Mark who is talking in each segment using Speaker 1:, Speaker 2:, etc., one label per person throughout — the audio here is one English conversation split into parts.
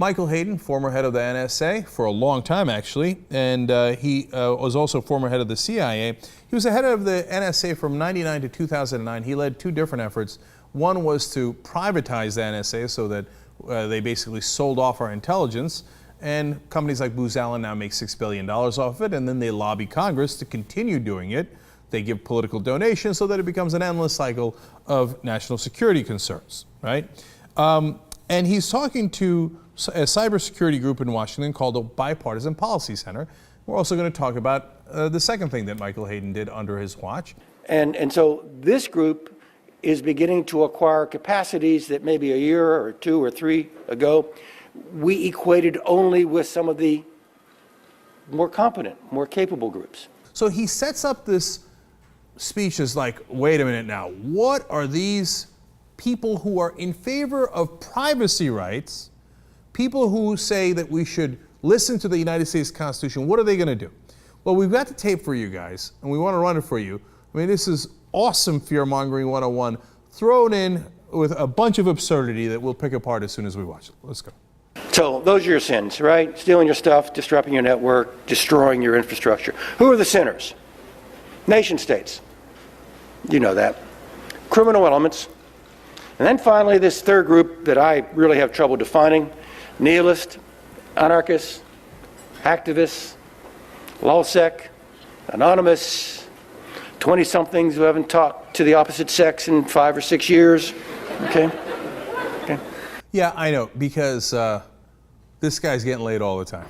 Speaker 1: Michael Hayden, former head of the NSA for a long time, actually, and he was also former head of the CIA. He was the head of the NSA from '99 to 2009. He led two different efforts. One was to privatize the NSA so that they basically sold off our intelligence, and companies like Booz Allen now make $6 billion off of it, and then they lobby Congress to continue doing it. They give political donations so that it becomes an endless cycle of national security concerns, right? And he's talking to a cybersecurity group in Washington called the Bipartisan Policy Center. We're also going to talk about the second thing that Michael Hayden did under his watch.
Speaker 2: And so this group is beginning to acquire capacities that maybe a year or two or three ago we equated only with some of the more competent, more capable groups.
Speaker 1: So he sets up this speech as like, wait a minute now, what are these people who are in favor of privacy rights, people who say that we should listen to the United States Constitution, what are they going to do? Well, we've got the tape for you guys, and we want to run it for you. I mean, this is awesome fear-mongering 101, thrown in with a bunch of absurdity that we'll pick apart as soon as we watch it. Let's go.
Speaker 2: So those are your sins, right? Stealing your stuff, disrupting your network, destroying your infrastructure. Who are the sinners? Nation states. You know that. Criminal elements. And then finally, this third group that I really have trouble defining, nihilists, anarchists, activists, LawSec, anonymous, 20-somethings who haven't talked to the opposite sex in 5 or 6 years. Okay? Okay.
Speaker 1: Yeah, I know, because this guy's getting laid all the time.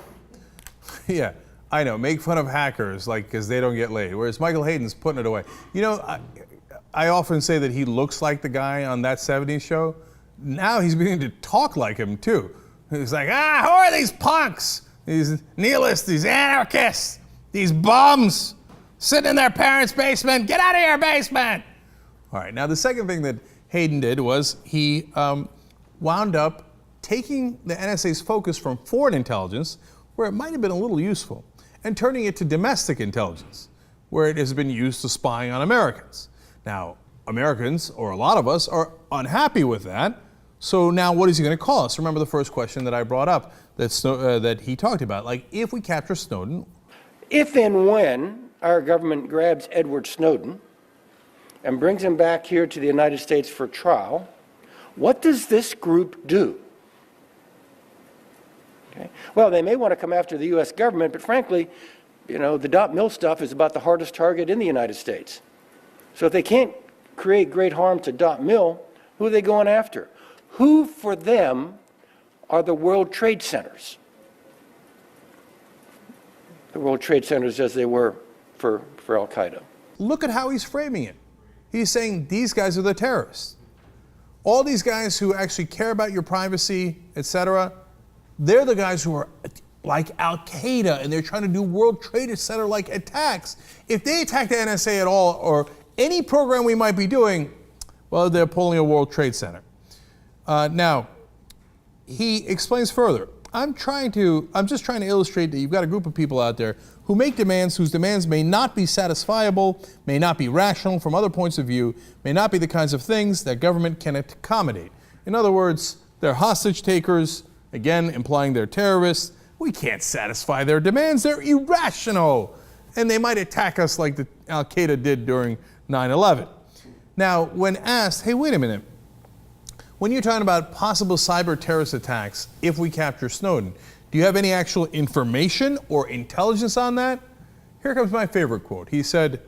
Speaker 1: Yeah, I know. Make fun of hackers, like, because they don't get laid, whereas Michael Hayden's putting it away. You know, I often say that he looks like the guy on That 70s Show. Now he's beginning to talk like him, too. He's like, who are these punks? These nihilists, these anarchists, these bums sitting in their parents' basement. Get out of your basement. All right, now the second thing that Hayden did was he wound up taking the NSA's focus from foreign intelligence, where it might have been a little useful, and turning it to domestic intelligence, where it has been used to spying on Americans. Now, Americans, or a lot of us, are unhappy with that. So now what is he going to call us? Remember the first question that I brought up that he talked about. Like, if we capture Snowden.
Speaker 2: If and when our government grabs Edward Snowden and brings him back here to the United States for trial, what does this group do? Okay. Well, they may want to come after the U.S. government, but frankly, you know, the .mil stuff is about the hardest target in the United States. So if they can't create great harm to .mil, who are they going after? Who, for them, are the World Trade Centers? The World Trade Centers as they were for Al-Qaeda.
Speaker 1: Look at how he's framing it. He's saying these guys are the terrorists. All these guys who actually care about your privacy, etc., they're the guys who are like Al-Qaeda, and they're trying to do World Trade Center-like attacks. If they attack the NSA at all, or any program we might be doing, well, they're pulling a World Trade Center. Now, he explains further. I'm just trying to illustrate that you've got a group of people out there who make demands whose demands may not be satisfiable, may not be rational from other points of view, may not be the kinds of things that government can accommodate. In other words, they're hostage takers, again, implying they're terrorists. We can't satisfy their demands. They're irrational. And they might attack us like the Al-Qaeda did during 9/11. Now, when asked, hey, wait a minute, when you're talking about possible cyber terrorist attacks, if we capture Snowden, do you have any actual information or intelligence on that? Here comes my favorite quote. He said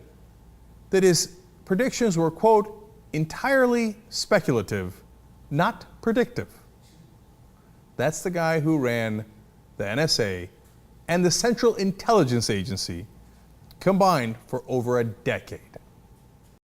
Speaker 1: that his predictions were, quote, entirely speculative, not predictive. That's the guy who ran the NSA and the Central Intelligence Agency combined for over a decade.